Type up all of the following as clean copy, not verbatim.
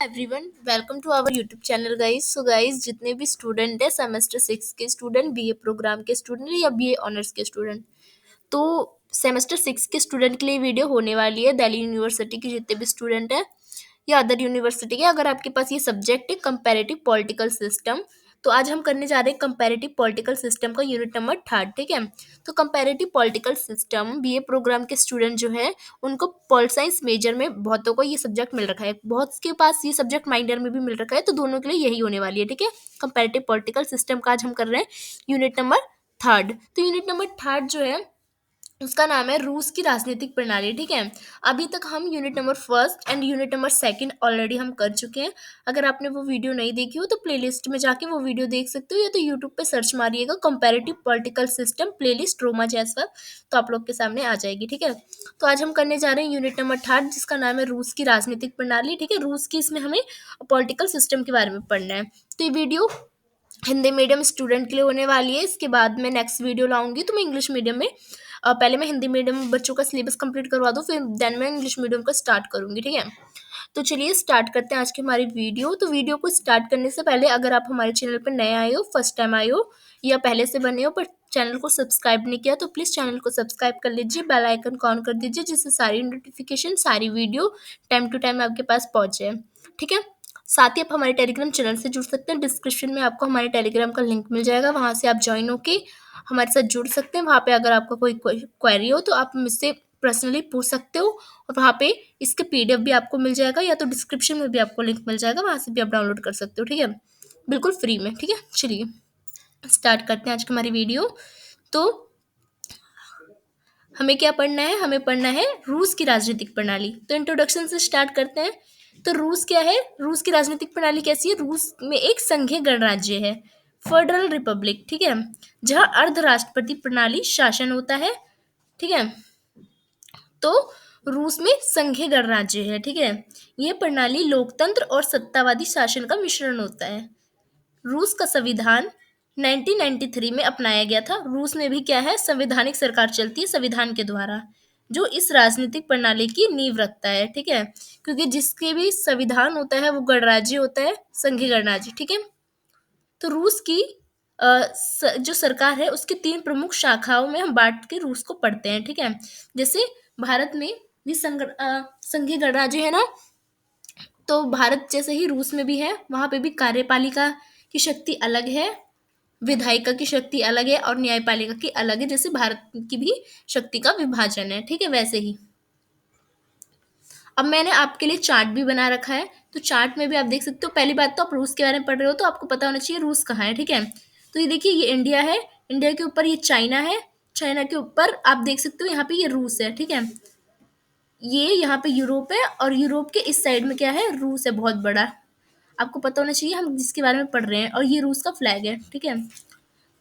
Everyone, welcome to our YouTube channel guys. So guys, जितने भी student है semester 6 के स्टूडेंट, बीए प्रोग्राम के स्टूडेंट या बीए ऑनर्स के स्टूडेंट, तो सेमेस्टर 6 के स्टूडेंट के लिए वीडियो होने वाली है। दिल्ली यूनिवर्सिटी के जितने भी स्टूडेंट है या अदर यूनिवर्सिटी के, अगर आपके पास ये सब्जेक्ट है कंपैरेटिव पॉलिटिकल सिस्टम, तो आज हम करने जा रहे हैं कंपैरेटिव पॉलिटिकल सिस्टम का यूनिट नंबर 3, ठीक है। तो comparative political system BA programme के स्टूडेंट जो है, उनको पॉल साइंस मेजर में बहुतों को ये सब्जेक्ट मिल रखा है, बहुत के पास ये सब्जेक्ट माइनर में भी मिल रखा है, तो दोनों के लिए यही होने वाली है, ठीक है। कंपैरेटिव पॉलिटिकल सिस्टम का आज हम कर रहे हैं यूनिट नंबर 3। तो यूनिट नंबर 3 जो है उसका नाम है रूस की राजनीतिक प्रणाली, ठीक है। अभी तक हम unit number 1 and unit number 2 already हम कर चुके हैं। अगर आपने वो वीडियो नहीं देखी हो तो प्लेलिस्ट में जाके वो वीडियो देख सकते हो, या तो यूट्यूब पे सर्च मारिएगा comparative political system playlist Roma Jaiswal, तो आप लोग के सामने आ जाएगी, ठीक है। तो आज हम करने जा रहे हैं यूनिट नंबर 3 जिसका नाम है रूस की राजनीतिक प्रणाली, ठीक है। रूस की इसमें हमें पॉलिटिकल सिस्टम के बारे में पढ़ना है। तो ये वीडियो हिंदी मीडियम स्टूडेंट के लिए होने वाली है। इसके बाद मैं नेक्स्ट वीडियो लाऊंगी तो मैं इंग्लिश मीडियम में पहले मैं हिंदी मीडियम बच्चों का सिलेबस कंप्लीट करवा दूँ, फिर देन मैं इंग्लिश मीडियम का स्टार्ट करूंगी, ठीक है। तो चलिए स्टार्ट करते हैं आज की हमारी वीडियो। तो वीडियो को स्टार्ट करने से पहले अगर आप हमारे चैनल पर नए आए हो, फर्स्ट टाइम आए हो या पहले से बने हो पर चैनल को सब्सक्राइब नहीं किया, तो प्लीज़ चैनल को सब्सक्राइब कर लीजिए, बेल आइकन को ऑन कर दीजिए, जिससे सारी नोटिफिकेशन सारी वीडियो टाइम टू टाइम आपके पास पहुँचे, ठीक है। साथ ही आप हमारे टेलीग्राम चैनल से जुड़ सकते हैं। डिस्क्रिप्शन में आपको हमारे टेलीग्राम का लिंक मिल जाएगा, वहाँ से आप ज्वाइन होके हमारे साथ जुड़ सकते हैं। वहाँ पे अगर आपका कोई क्वेरी हो तो आप मुझसे पर्सनली पूछ सकते हो, और वहाँ पे इसके पीडीएफ भी आपको मिल जाएगा, या तो डिस्क्रिप्शन में भी आपको लिंक मिल जाएगा, वहाँ से भी आप डाउनलोड कर सकते हो, ठीक है, बिल्कुल फ्री में, ठीक है। चलिए स्टार्ट करते हैं आज की हमारी वीडियो। तो हमें क्या पढ़ना है? हमें पढ़ना है रूस की राजनीतिक प्रणाली। तो इंट्रोडक्शन से स्टार्ट करते हैं। तो रूस क्या है? रूस की राजनीतिक प्रणाली कैसी है? रूस में एक संघीय गणराज्य है, फेडरल रिपब्लिक, ठीक है, जहाँ अर्धराष्ट्रपति प्रणाली शासन होता है, ठीक है। तो रूस में संघीय गणराज्य है, ठीक है। यह प्रणाली लोकतंत्र और सत्तावादी शासन का मिश्रण होता है। रूस का संविधान 1993 में अपनाया गया था। रूस में भी क्या है? संवैधानिक सरकार चलती है संविधान के द्वारा, जो इस राजनीतिक प्रणाली की नींव रखता है, ठीक है। क्योंकि जिसके भी संविधान होता है वो गणराज्य होता है, संघीय गणराज्य, ठीक है। तो रूस की जो सरकार है उसकी 3 प्रमुख शाखाओं में हम बांट के रूस को पढ़ते हैं, ठीक है। जैसे भारत में भी संघीय गणराज्य है ना, तो भारत जैसे ही रूस में भी है, वहाँ पे भी कार्यपालिका की शक्ति अलग है, विधायिका की शक्ति अलग है और न्यायपालिका की अलग है। जैसे भारत की भी शक्ति का विभाजन है, ठीक है, वैसे ही। अब मैंने आपके लिए चार्ट भी बना रखा है, तो चार्ट में भी आप देख सकते हो। पहली बात तो आप रूस के बारे में पढ़ रहे हो तो आपको पता होना चाहिए रूस कहाँ है, ठीक है। तो ये देखिए, ये इंडिया है, इंडिया के ऊपर ये चाइना है, चाइना के ऊपर आप देख सकते हो यहाँ पे ये रूस है, ठीक है। ये यहाँ पे यूरोप है, और यूरोप के इस साइड में क्या है? रूस है, बहुत बड़ा। आपको पता होना चाहिए हम जिसके बारे में पढ़ रहे हैं, और ये रूस का फ्लैग है, ठीक है।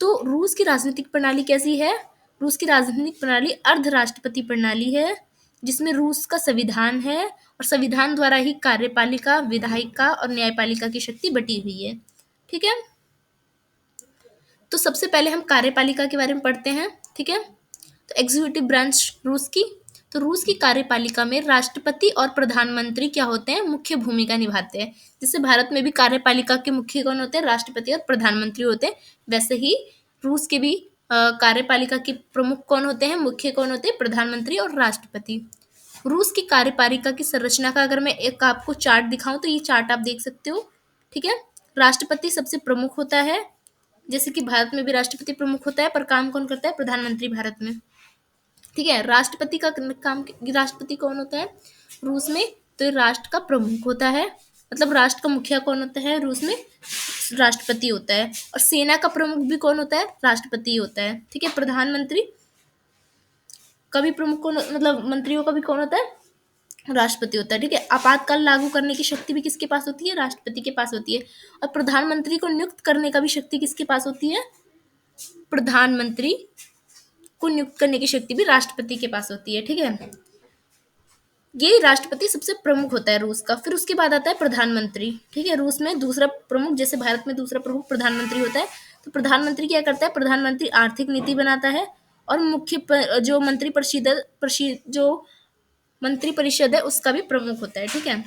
तो रूस की राजनीतिक प्रणाली कैसी है? रूस की राजनीतिक प्रणाली अर्धराष्ट्रपति प्रणाली है, जिसमें रूस का संविधान है, और संविधान द्वारा ही कार्यपालिका, विधायिका और न्यायपालिका की शक्ति बटी हुई है, ठीक है। तो सबसे पहले हम कार्यपालिका के बारे में पढ़ते हैं, ठीक है। तो एग्जीक्यूटिव ब्रांच रूस की। तो रूस की कार्यपालिका में राष्ट्रपति और प्रधानमंत्री क्या होते हैं? मुख्य भूमिका निभाते हैं। जैसे भारत में भी कार्यपालिका के मुख्य कौन होते हैं? राष्ट्रपति और प्रधानमंत्री होते हैं। वैसे ही रूस के भी कार्यपालिका के प्रमुख कौन होते हैं? मुख्य कौन होते हैं? प्रधानमंत्री और राष्ट्रपति। रूस की कार्यपालिका की संरचना का अगर मैं एक आपको चार्ट दिखाऊं तो ये चार्ट आप देख सकते हो, ठीक है। राष्ट्रपति सबसे प्रमुख होता है, जैसे कि भारत में भी राष्ट्रपति प्रमुख होता है, पर काम कौन करता है? प्रधानमंत्री भारत में, ठीक है। राष्ट्रपति का काम, राष्ट्रपति कौन होता है रूस में? तो राष्ट्र का प्रमुख होता है, मतलब राष्ट्र का मुखिया कौन होता है रूस में? राष्ट्रपति होता है। और सेना का प्रमुख भी कौन होता है? राष्ट्रपति होता है, ठीक है। प्रधानमंत्री का भी प्रमुख कौन, मतलब मंत्रियों का भी कौन होता है? राष्ट्रपति होता है, ठीक है। आपातकाल लागू करने की शक्ति भी किसके पास होती है? राष्ट्रपति के पास होती है। और प्रधानमंत्री को नियुक्त करने का भी शक्ति किसके पास होती है? प्रधानमंत्री को नियुक्त करने की शक्ति भी राष्ट्रपति के पास होती है, ठीक है। ये राष्ट्रपति सबसे प्रमुख होता है रूस का। फिर उसके बाद आता है प्रधानमंत्री, ठीक है। रूस में दूसरा प्रमुख, जैसे भारत में दूसरा प्रमुख प्रधानमंत्री होता है, तो प्रधानमंत्री क्या करता है? प्रधानमंत्री आर्थिक नीति बनाता है, और जो मंत्री परिषद है उसका भी प्रमुख होता है, ठीक है।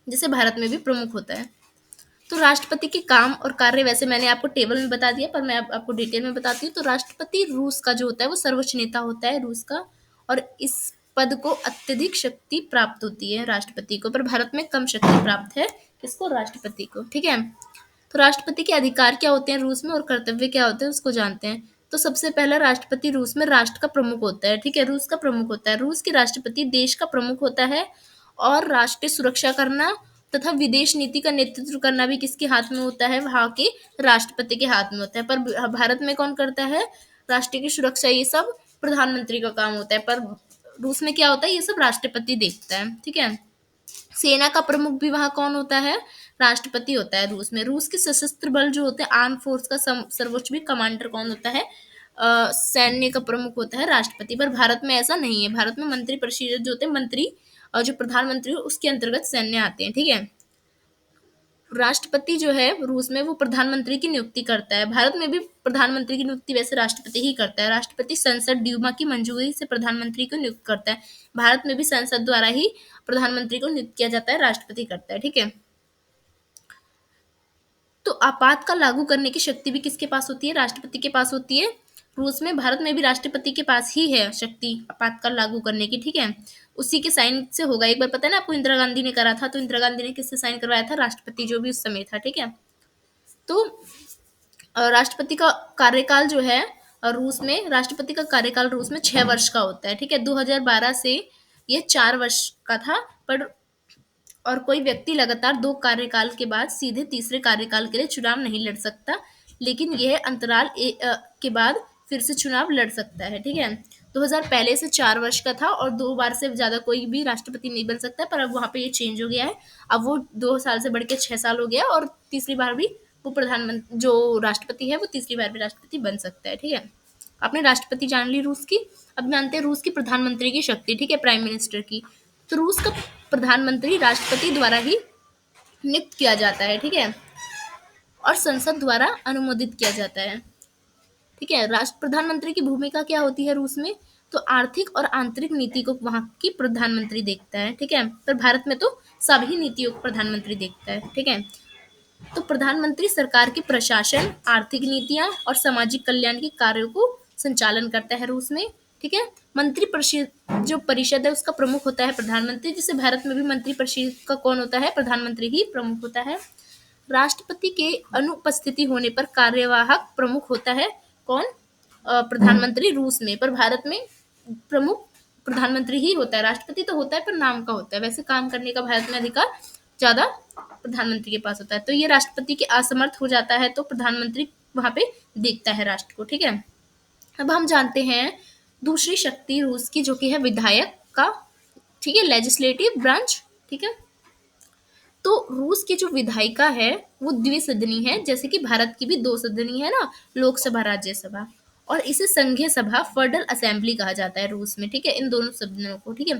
जैसे भारत में भी प्रमुख होता है। तो राष्ट्रपति के काम और कार्य वैसे मैंने आपको टेबल में बता दिया, पर मैं अब आपको डिटेल में बताती हूँ। तो राष्ट्रपति रूस का जो होता है वो सर्वोच्च नेता होता है रूस का, और इस पद को अत्यधिक शक्ति प्राप्त होती है राष्ट्रपति को, पर भारत में कम शक्ति प्राप्त है किसको, राष्ट्रपति को, ठीक है। तो राष्ट्रपति के अधिकार क्या होते हैं रूस में और कर्तव्य क्या होते हैं उसको जानते हैं। तो सबसे पहला, राष्ट्रपति रूस में राष्ट्र का प्रमुख होता है, ठीक है, रूस का प्रमुख होता है। रूस के राष्ट्रपति देश का प्रमुख होता है, और राष्ट्रीय सुरक्षा करना तथा विदेश नीति का नेतृत्व करना भी किसके हाथ में होता है, वहां के राष्ट्रपति के हाथ में होता है। पर भारत में कौन करता है, राष्ट्र की सुरक्षा ये सब प्रधानमंत्री का काम होता है, पर रूस में क्या होता है, ये सब राष्ट्रपति देखता है, ठीक है। सेना का प्रमुख भी वहां कौन होता है, राष्ट्रपति होता है रूस में। रूस के सशस्त्र बल जो होते हैं, आर्म फोर्स का सर्वोच्च भी कमांडर कौन होता है, सैन्य का प्रमुख होता है राष्ट्रपति। पर भारत में ऐसा नहीं है, भारत में मंत्री परिषद जो होते हैं, मंत्री और जो प्रधानमंत्री हो उसके अंतर्गत सैन्य आते हैं, ठीक है। राष्ट्रपति जो है रूस में वो प्रधानमंत्री की नियुक्ति करता है। भारत में भी प्रधानमंत्री की नियुक्ति वैसे राष्ट्रपति ही करता है। राष्ट्रपति संसद ड्यूमा की मंजूरी से प्रधानमंत्री को नियुक्त करता है। भारत में भी संसद द्वारा ही प्रधानमंत्री को नियुक्त किया जाता है, राष्ट्रपति करता है, ठीक है। तो आपातकाल लागू करने की शक्ति भी किसके पास होती है, राष्ट्रपति के पास होती है रूस में। भारत में भी राष्ट्रपति के पास ही है शक्ति आपातकाल लागू करने की, ठीक है। उसी के साइन से होगा। एक बार पता है ना आपको, इंदिरा गांधी ने करा था, तो इंदिरा गांधी ने किससे साइन करवाया था, राष्ट्रपति जो भी उस समय था, ठीक है। तो राष्ट्रपति का कार्यकाल जो है रूस में, राष्ट्रपति का कार्यकाल रूस में 6 वर्ष का होता है, ठीक है। 2012 से ये 4 वर्ष का था, पर और कोई व्यक्ति लगातार 2 कार्यकाल के बाद सीधे तीसरे कार्यकाल के लिए चुनाव नहीं लड़ सकता, लेकिन यह अंतराल के बाद फिर से चुनाव लड़ सकता है, ठीक है। 2000 पहले से 4 वर्ष का था, और 2 बार से ज्यादा कोई भी राष्ट्रपति नहीं बन सकता, पर अब वहां पे ये चेंज हो गया है। अब वो 2 साल से बढ़ के 6 साल हो गया, और तीसरी बार भी वो प्रधानमंत्री जो राष्ट्रपति है वो तीसरी बार भी राष्ट्रपति बन सकता है, ठीक है। आपने राष्ट्रपति जान ली रूस की। अब जानते हैं रूस की प्रधानमंत्री की शक्ति, ठीक है, प्राइम मिनिस्टर की। तो रूस का प्रधानमंत्री राष्ट्रपति द्वारा ही नियुक्त किया जाता है, ठीक है, और संसद द्वारा अनुमोदित किया जाता है, ठीक है। राष्ट्र प्रधानमंत्री की भूमिका क्या होती है रूस में, तो आर्थिक और आंतरिक नीति को वहां की प्रधानमंत्री देखता है, ठीक है। पर भारत में तो सभी नीतियों को प्रधानमंत्री देखता है, ठीक है। तो प्रधानमंत्री सरकार के प्रशासन, आर्थिक नीतियां और सामाजिक कल्याण के कार्यों को संचालन करता है रूस में, ठीक है। मंत्री परिषद जो परिषद है उसका प्रमुख होता है प्रधानमंत्री, जिसे भारत में भी मंत्री परिषद का कौन होता है, प्रधानमंत्री ही प्रमुख होता है। राष्ट्रपति के अनुपस्थिति होने पर कार्यवाहक प्रमुख होता है कौन, प्रधानमंत्री रूस में। पर भारत में प्रमुख प्रधानमंत्री ही होता है, राष्ट्रपति तो होता है पर नाम का होता है, वैसे काम करने का भारत में अधिकार ज्यादा प्रधानमंत्री के पास होता है। तो ये राष्ट्रपति के असमर्थ हो जाता है तो प्रधानमंत्री वहां पे देखता है राष्ट्र को, ठीक है। अब हम जानते हैं दूसरी शक्ति रूस की, जो कि है विधायक का, ठीक है, लेजिस्लेटिव ब्रांच, ठीक है। तो रूस की जो विधायिका है वो द्विसदनी है, जैसे कि भारत की भी 2 सदनी है ना, लोकसभा राज्यसभा, और इसे संघीय सभा फेडरल असेंबली कहा जाता है रूस में, ठीक है, इन दोनों सदनों को, ठीक है।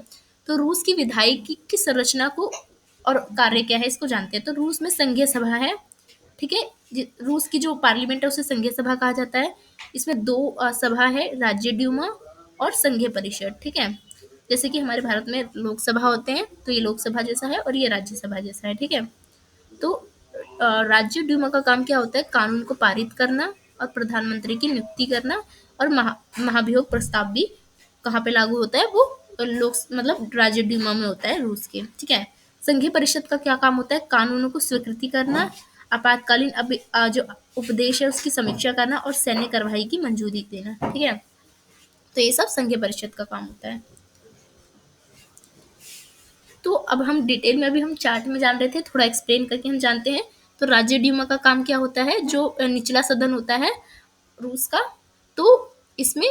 तो रूस की विधायिकी की संरचना को और कार्य क्या है इसको जानते हैं। तो रूस में संघीय सभा है, ठीक है, रूस की जो पार्लियामेंट है उसे संघीय सभा कहा जाता है। इसमें 2 सभा है, राज्य ड्यूमा और संघीय परिषद, ठीक है। जैसे कि हमारे भारत में लोकसभा होते हैं, तो ये लोकसभा जैसा है और ये राज्यसभा जैसा है, ठीक है। तो राज्य ड्यूमा का काम क्या होता है, कानून को पारित करना और प्रधानमंत्री की नियुक्ति करना, और महाभियोग प्रस्ताव भी कहाँ पे लागू होता है, वो लोक मतलब राज्य ड्यूमा में होता है रूस के, ठीक है। संघीय परिषद का क्या काम होता है, कानूनों को स्वीकृति करना, आपातकालीन जो उपदेश है उसकी समीक्षा करना, और सैन्य कार्रवाई की मंजूरी देना, ठीक है। तो ये सब संघीय परिषद का काम होता है। तो अब हम डिटेल में, अभी हम चार्ट में जान रहे थे, थोड़ा एक्सप्लेन करके हम जानते हैं। तो राज्य ड्यूमा का काम क्या होता है, जो निचला सदन होता है रूस का, तो इसमें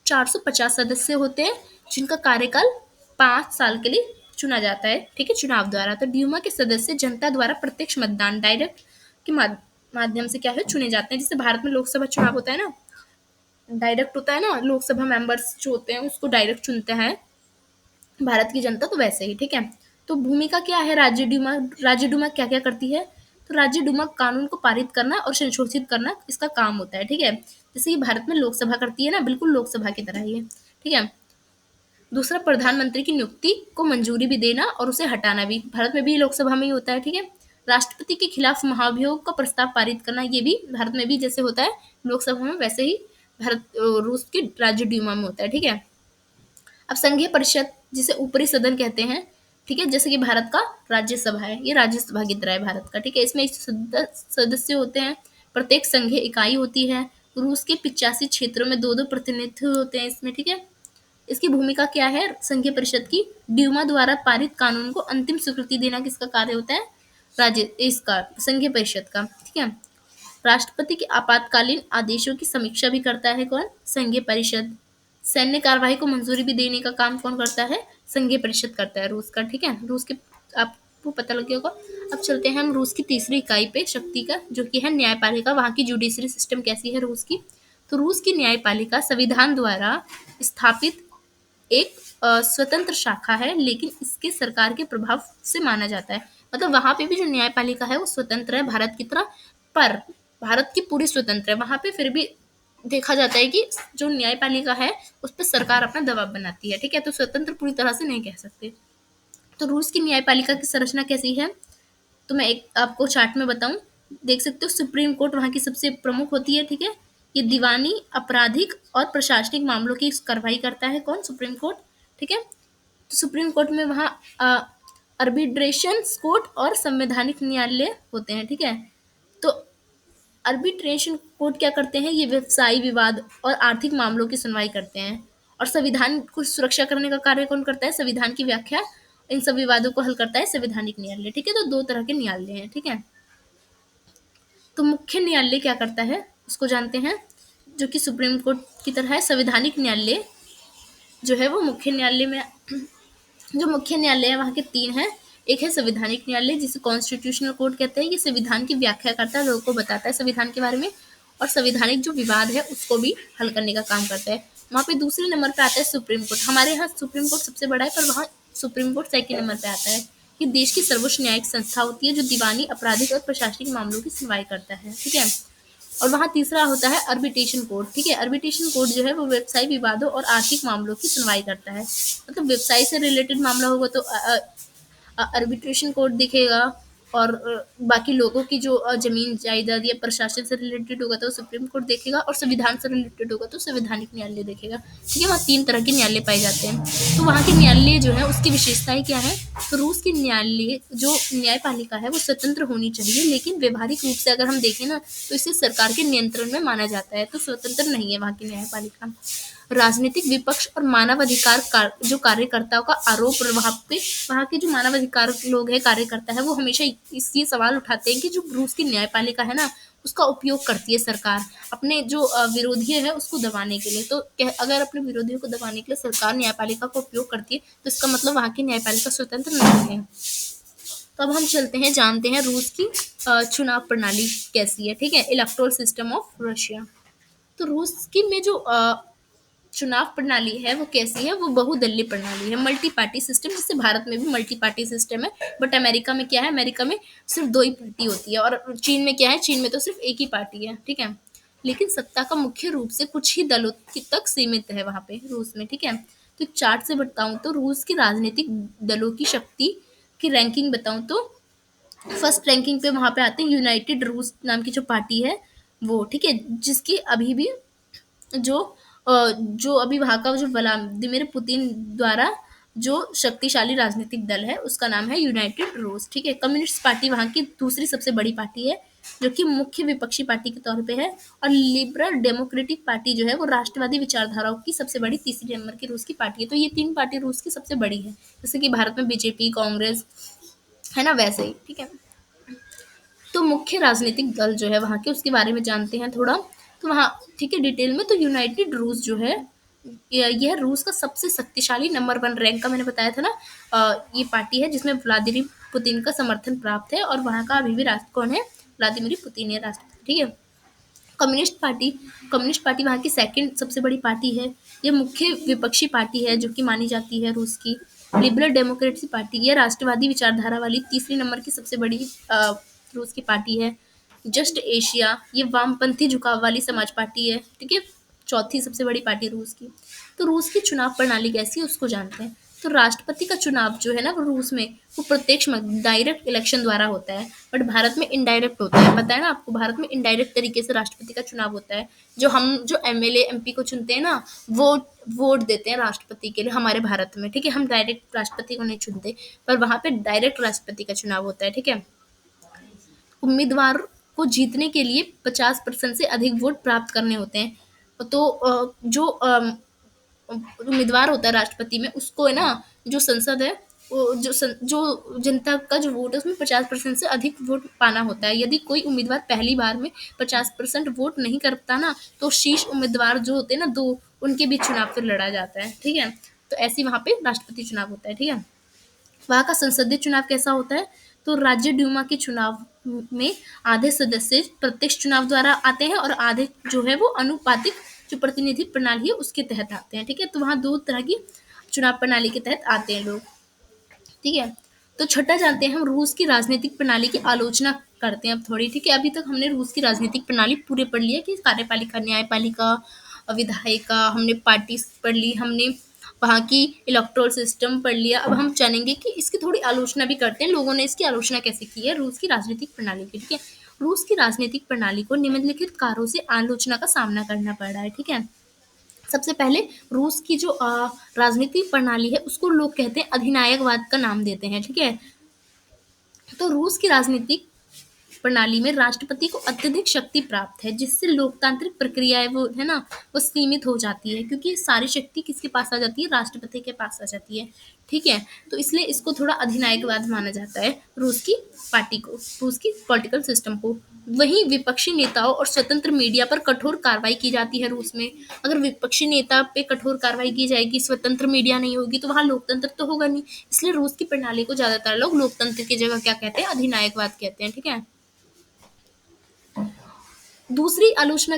450 सदस्य होते हैं, जिनका कार्यकाल 5 साल के लिए चुना जाता है, ठीक है, चुनाव द्वारा। तो ड्यूमा के सदस्य जनता द्वारा प्रत्यक्ष मतदान, डायरेक्ट के माध्यम से क्या है चुने जाते हैं। जैसे भारत में लोकसभा चुनाव होता है ना, डायरेक्ट होता है ना, लोकसभा मेंबर्स जो होते हैं उसको डायरेक्ट चुनते हैं भारत की जनता, तो वैसे ही, ठीक है। तो भूमिका क्या है राज्य डूमा क्या क्या करती है, तो राज्य डूमा कानून को पारित करना और संशोधित करना इसका काम होता है, ठीक है। जैसे कि भारत में लोकसभा करती है ना, बिल्कुल लोकसभा की तरह ही है, ठीक है। दूसरा, प्रधानमंत्री की नियुक्ति को मंजूरी भी देना और उसे हटाना भी, भारत में भी लोकसभा में ही होता है, ठीक है। राष्ट्रपति के खिलाफ महाभियोग का प्रस्ताव पारित करना, ये भी भारत में भी जैसे होता है लोकसभा में, वैसे ही रूस की राज्य डूमा में होता है, ठीक है। अब संघीय परिषद, जिसे ऊपरी सदन कहते हैं, ठीक है, जैसे कि भारत का राज्यसभा है, ये राज्यसभा की तरह है भारत का, ठीक है। इसमें सदस्य होते हैं, प्रत्येक संघीय इकाई होती है। रूस के 85 क्षेत्रों में दो दो प्रतिनिधित्व होते हैं इसमें, ठीक है। इसकी भूमिका क्या है संघीय परिषद की? ड्यूमा द्वारा पारित कानून को अंतिम स्वीकृति देना किसका कार्य होता है? राज्य इसका संघीय परिषद का, ठीक है। राष्ट्रपति के आपातकालीन आदेशों की समीक्षा भी करता है कौन? संघीय परिषद। सैन्य कार्रवाई को मंजूरी भी देने का काम कौन करता है? संघीय परिषद करता है रूस का, ठीक है। रूस के आपको पता लग गया होगा। अब चलते हैं हम रूस की तीसरी इकाई पे शक्ति का, जो कि है न्यायपालिका। वहाँ की जुडिशरी सिस्टम कैसी है रूस की? तो रूस की न्यायपालिका संविधान द्वारा स्थापित एक स्वतंत्र शाखा है, लेकिन इसके सरकार के प्रभाव से माना जाता है। मतलब वहाँ पे भी जो न्यायपालिका है वो स्वतंत्र है भारत की तरह, पर भारत की पूरी स्वतंत्र है। वहाँ पे फिर भी देखा जाता है कि जो न्यायपालिका है उस पर सरकार अपना दबाव बनाती है, ठीक है। तो स्वतंत्र पूरी तरह से नहीं कह सकते। तो रूस की न्यायपालिका की संरचना कैसी है? तो मैं एक आपको चार्ट में बताऊं, देख सकते हो सुप्रीम कोर्ट वहाँ की सबसे प्रमुख होती है, ठीक है। ये दीवानी, आपराधिक और प्रशासनिक मामलों की कार्रवाई करता है कौन? सुप्रीम कोर्ट, ठीक है। तो सुप्रीम कोर्ट में वहाँ अर्बिट्रेशन कोर्ट और संवैधानिक न्यायालय होते हैं, ठीक है। तो अर्बिट्रेशन कोर्ट क्या करते हैं? ये व्यवसायी विवाद और आर्थिक मामलों की सुनवाई करते हैं। और संविधान को सुरक्षा करने का कार्य कौन करता है? संविधान की व्याख्या, इन सब विवादों को हल करता है संवैधानिक न्यायालय, ठीक है। तो दो तरह के न्यायालय हैं, ठीक है। तो मुख्य न्यायालय क्या करता है उसको जानते हैं, जो कि सुप्रीम कोर्ट की तरह है। संवैधानिक न्यायालय जो है वो मुख्य न्यायालय में, जो मुख्य न्यायालय है वहाँ के तीन हैं। एक है संवैधानिक न्यायालय, जिसे कॉन्स्टिट्यूशनल कोर्ट कहते हैं। ये संविधान की व्याख्या करता है, लोगों को बताता है संविधान के बारे में, और संवैधानिक जो विवाद है उसको भी हल करने का काम करता है। वहाँ पे दूसरे नंबर पे आता है सुप्रीम कोर्ट। हमारे यहाँ सुप्रीम कोर्ट सबसे बड़ा है, पर वहाँ सुप्रीम कोर्ट सेकंड नंबर पे आता है। ये देश की सर्वोच्च न्यायिक संस्था होती है, जो दीवानी, आपराधिक और प्रशासनिक मामलों की सुनवाई करता है, ठीक है। और वहाँ तीसरा होता है अर्बिट्रेशन कोर्ट, ठीक है। अर्बिट्रेशन कोर्ट जो है वो व्यवसायी विवादों और आर्थिक मामलों की सुनवाई करता है। मतलब व्यवसाय से रिलेटेड मामला होगा तो अर्बिट्रेशन कोर्ट दिखेगा, और बाकी लोगों की जो जमीन जायदाद या प्रशासन से रिलेटेड होगा तो सुप्रीम कोर्ट देखेगा, और संविधान से रिलेटेड होगा तो संवैधानिक न्यायालय देखेगा, ठीक है। वहाँ तीन तरह के न्यायालय पाए जाते हैं। तो वहाँ के न्यायालय जो है उसकी विशेषताएं क्या है? तो रूस की न्यायालय जो न्यायपालिका है वो स्वतंत्र होनी चाहिए, लेकिन व्यवहारिक रूप से अगर हम देखें ना तो इसे सरकार के नियंत्रण में माना जाता है, तो स्वतंत्र नहीं है वहाँ की न्यायपालिका। राजनीतिक विपक्ष और मानवाधिकार जो कार्यकर्ताओं का आरोप, वहाँ के जो मानवाधिकार लोग हैं, कार्यकर्ता है, वो हमेशा ये सवाल उठाते हैं कि जो रूस की न्यायपालिका है ना उसका उपयोग करती है सरकार अपने जो विरोधी है उसको दबाने के लिए। तो अगर अपने विरोधियों को दबाने के लिए सरकार न्यायपालिका का उपयोग करती है तो इसका मतलब वहाँ की न्यायपालिका स्वतंत्र नहीं है। तो अब हम चलते हैं, जानते हैं रूस की चुनाव प्रणाली कैसी है, ठीक है। Electoral system of Russia. तो रूस की में जो चुनाव प्रणाली है वो कैसी है? वो बहुदलीय प्रणाली है, मल्टी पार्टी सिस्टम। जैसे भारत में भी मल्टी पार्टी सिस्टम है, बट अमेरिका में क्या है? अमेरिका में सिर्फ दो ही पार्टी होती है। और चीन में क्या है? चीन में तो सिर्फ एक ही पार्टी है, ठीक है। लेकिन सत्ता का मुख्य रूप से कुछ ही दलों तक सीमित है वहाँ पे रूस में, ठीक है। तो चार्ट से बताऊं तो रूस की राजनीतिक दलों की शक्ति की रैंकिंग बताऊं तो फर्स्ट रैंकिंग पे वहाँ पे आते हैं यूनाइटेड रूस नाम की जो पार्टी है वो, ठीक है। जिसकी अभी भी जो जो अभी वहाँ का जो व्लादिमीर पुतिन द्वारा जो शक्तिशाली राजनीतिक दल है उसका नाम है यूनाइटेड रूस, ठीक है। कम्युनिस्ट पार्टी वहाँ की दूसरी सबसे बड़ी पार्टी है, जो कि मुख्य विपक्षी पार्टी के तौर पे है। और लिबरल डेमोक्रेटिक पार्टी जो है वो राष्ट्रवादी विचारधाराओं की सबसे बड़ी तीसरी नंबर की रूस की पार्टी है। तो ये तीन पार्टी रूस की सबसे बड़ी है, जैसे कि भारत में बीजेपी, कांग्रेस है ना, वैसे ही, ठीक है। तो मुख्य राजनीतिक दल जो है वहाँ के उसके बारे में जानते हैं थोड़ा। तो वहाँ, ठीक है, डिटेल में। तो यूनाइटेड रूस जो है यह रूस का सबसे शक्तिशाली नंबर 1 रैंक का, मैंने बताया था ना, ये पार्टी है जिसमें व्लादिमीर पुतिन का समर्थन प्राप्त है, और वहाँ का अभी भी राष्ट्र कौन है? व्लादिमीर पुतिन है राष्ट्रपति, ठीक है। कम्युनिस्ट पार्टी वहाँ की सेकंड सबसे बड़ी पार्टी है। ये मुख्य विपक्षी पार्टी है जो कि मानी जाती है रूस की। लिबरल डेमोक्रेटिक पार्टी, ये राष्ट्रवादी विचारधारा वाली तीसरी नंबर की सबसे बड़ी रूस की पार्टी है। जस्ट एशिया, ये वामपंथी झुकाव वाली समाज पार्टी है, ठीक है। चौथी सबसे बड़ी पार्टी रूस की। तो रूस की चुनाव प्रणाली कैसी है उसको जानते हैं। तो राष्ट्रपति का चुनाव जो है ना वो रूस में वो प्रत्यक्ष डायरेक्ट इलेक्शन द्वारा होता है, बट भारत में इनडायरेक्ट होता है। पता है ना आपको, भारत में इनडायरेक्ट तरीके से राष्ट्रपति का चुनाव होता है। जो एमएलए एमपी को चुनते हैं ना, वो वोट देते हैं राष्ट्रपति के लिए हमारे भारत में, ठीक है। हम डायरेक्ट राष्ट्रपति को नहीं चुनते, पर वहां पे डायरेक्ट राष्ट्रपति का चुनाव होता है, ठीक है। उम्मीदवार को जीतने के लिए 50% से अधिक वोट प्राप्त करने होते हैं। तो जो उम्मीदवार होता है राष्ट्रपति में, उसको है ना जो संसद है, वो जो जनता का जो वोट है उसमें 50% से अधिक वोट पाना होता है। यदि कोई उम्मीदवार पहली बार में 50% वोट नहीं करता ना, तो शीर्ष उम्मीदवार जो होते हैं ना दो, उनके बीच चुनाव फिर लड़ा जाता है, ठीक है। तो ऐसे वहां पे राष्ट्रपति चुनाव होता है, ठीक है। वहाँ का संसदीय चुनाव कैसा होता है। तो राज्य ड्यूमा के चुनाव में आधे सदस्य प्रत्यक्ष चुनाव द्वारा आते हैं और आधे जो है वो अनुपातिक जो प्रतिनिधि प्रणाली है उसके तहत आते हैं, ठीक है। तो वहाँ दो तरह की चुनाव प्रणाली के तहत आते हैं लोग, ठीक है। तो छठा जानते हैं हम रूस की राजनीतिक प्रणाली की आलोचना करते हैं अब थोड़ी, ठीक है। अभी तक हमने रूस की राजनीतिक प्रणाली पूरे पढ़ लिया कि कार्यपालिका, न्यायपालिका, विधायिका, हमने पार्टी पढ़ ली, हमने वहाँ की इलेक्टोरल सिस्टम पढ़ लिया। अब हम जानेंगे कि इसकी थोड़ी आलोचना भी करते हैं, लोगों ने इसकी आलोचना कैसे की है रूस की राजनीतिक प्रणाली की, ठीक है। रूस की राजनीतिक प्रणाली को निम्नलिखित कारणों से आलोचना का सामना करना पड़ रहा है, ठीक है। सबसे पहले रूस की जो राजनीतिक प्रणाली है उसको लोग कहते हैं अधिनायकवाद का नाम देते हैं, ठीक है। तो रूस की राजनीतिक प्रणाली में राष्ट्रपति को अत्यधिक शक्ति प्राप्त है, जिससे लोकतांत्रिक प्रक्रियाएं वो है ना वो सीमित हो जाती है, क्योंकि सारी शक्ति किसके पास आ जाती है, राष्ट्रपति के पास आ जाती है, ठीक है। तो इसलिए इसको थोड़ा अधिनायकवाद माना जाता है रूस की पार्टी को, रूस की पॉलिटिकल सिस्टम को। वहीं विपक्षी नेताओं और स्वतंत्र मीडिया पर कठोर कार्रवाई की जाती है रूस में। अगर विपक्षी नेता पे कठोर कार्रवाई की जाएगी, स्वतंत्र मीडिया नहीं होगी, तो वहाँ लोकतंत्र तो होगा नहीं। इसलिए रूस की प्रणाली को ज्यादातर लोग लोकतंत्र की जगह क्या कहते हैं, अधिनायकवाद कहते हैं, ठीक है। दूसरी आलोचना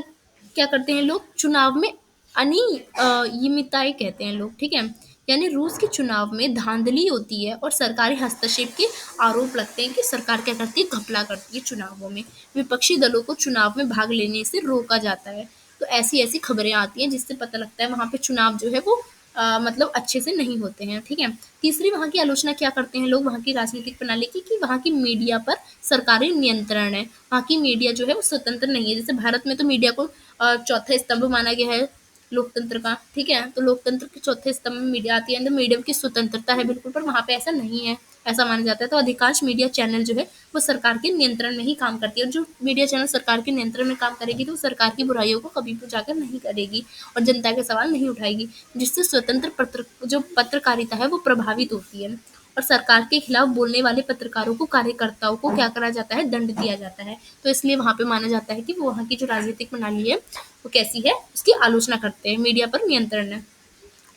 क्या करते हैं लोग, चुनाव में अनियमितताएं कहते हैं लोग, ठीक है। यानी रूस के चुनाव में धांधली होती है और सरकारी हस्तक्षेप के आरोप लगते हैं कि सरकार क्या करती है, घपला करती है चुनावों में। विपक्षी दलों को चुनाव में भाग लेने से रोका जाता है। तो ऐसी ऐसी खबरें आती हैं जिससे पता लगता है वहां पे चुनाव जो है वो मतलब अच्छे से नहीं होते हैं, ठीक है। तीसरी वहाँ की आलोचना क्या करते हैं लोग वहाँ की राजनीतिक प्रणाली की, कि वहाँ की मीडिया पर सरकारी नियंत्रण है। वहाँ की मीडिया जो है वो स्वतंत्र नहीं है। जैसे भारत में तो मीडिया को चौथा स्तंभ माना गया है लोकतंत्र का, ठीक है। तो लोकतंत्र के चौथे स्तंभ में मीडिया आती है, तो मीडिया की स्वतंत्रता है बिल्कुल, पर वहाँ पे ऐसा नहीं है, ऐसा माना जाता है। तो अधिकांश मीडिया चैनल जो है वो सरकार के नियंत्रण में ही काम करती है, और जो मीडिया चैनल सरकार के नियंत्रण में काम करेगी तो वो सरकार की बुराइयों को कभी भी उजागर नहीं करेगी और जनता के सवाल नहीं उठाएगी, जिससे स्वतंत्र जो पत्रकारिता है वो प्रभावित होती है। और सरकार के खिलाफ बोलने वाले पत्रकारों को, कार्यकर्ताओं को क्या करा जाता है, दंड दिया जाता है। तो इसलिए वहां पे माना जाता है कि वो वहाँ की जो राजनीतिक प्रणाली है वो कैसी है, उसकी आलोचना करते हैं, मीडिया पर नियंत्रण है।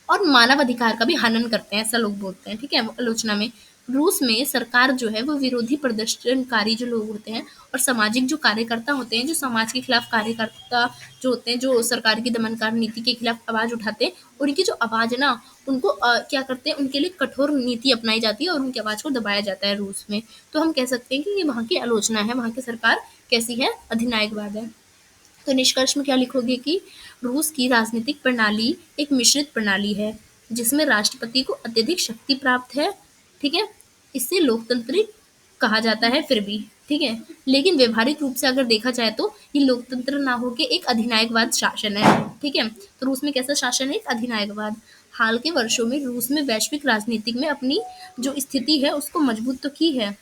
और मानव अधिकार का भी हनन करते हैं, ऐसा लोग बोलते हैं, ठीक है। आलोचना में रूस में सरकार जो है वो विरोधी प्रदर्शनकारी जो लोग होते हैं और सामाजिक जो कार्यकर्ता होते हैं, जो समाज के खिलाफ कार्यकर्ता जो होते हैं, जो सरकार की दमनकारी नीति के खिलाफ आवाज उठाते हैं, उनकी जो आवाज है ना उनको क्या करते हैं, उनके लिए कठोर नीति अपनाई जाती है और उनकी आवाज को दबाया जाता है रूस में। तो हम कह सकते हैं कि ये वहाँ की आलोचना है, वहाँ की सरकार कैसी है, अधिनायकवाद है। तो निष्कर्ष में क्या लिखोगे कि रूस की राजनीतिक प्रणाली एक मिश्रित प्रणाली है, जिसमें राष्ट्रपति को अत्यधिक शक्ति प्राप्त है, ठीक है। इससे लोकतांत्रिक कहा जाता है फिर भी, ठीक है। लेकिन व्यवहारिक रूप से अगर देखा जाए तो ये लोकतंत्र ना होके एक अधिनायकवाद शासन है, ठीक है। तो रूस में कैसा शासन है, एक अधिनायकवाद। हाल के वर्षों में रूस में वैश्विक राजनीतिक में अपनी जो स्थिति है उसको मजबूत तो की है,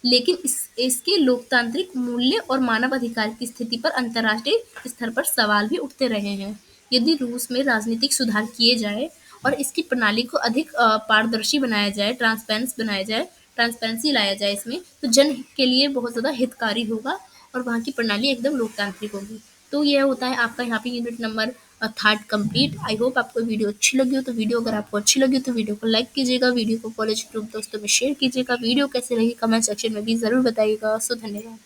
लेकिन इसके लोकतांत्रिक मूल्य और मानव अधिकार की स्थिति पर अंतर्राष्ट्रीय स्तर पर सवाल भी उठते रहे हैं। यदि रूस में राजनीतिक सुधार किए जाए और इसकी प्रणाली को अधिक पारदर्शी बनाया जाए, ट्रांसपेरेंसी लाया जाए इसमें, तो जन के लिए बहुत ज़्यादा हितकारी होगा और वहाँ की प्रणाली एकदम लोकतांत्रिक होगी। तो यह होता है आपका यहाँ पे unit number third complete. I hope आपको वीडियो अच्छी लगी हो, तो वीडियो अगर आपको अच्छी लगी हो तो वीडियो को लाइक कीजिएगा, वीडियो को कॉलेज ग्रुप दोस्तों में शेयर कीजिएगा। वीडियो कैसे रही कमेंट सेक्शन में भी ज़रूर बताइएगा। सो धन्यवाद।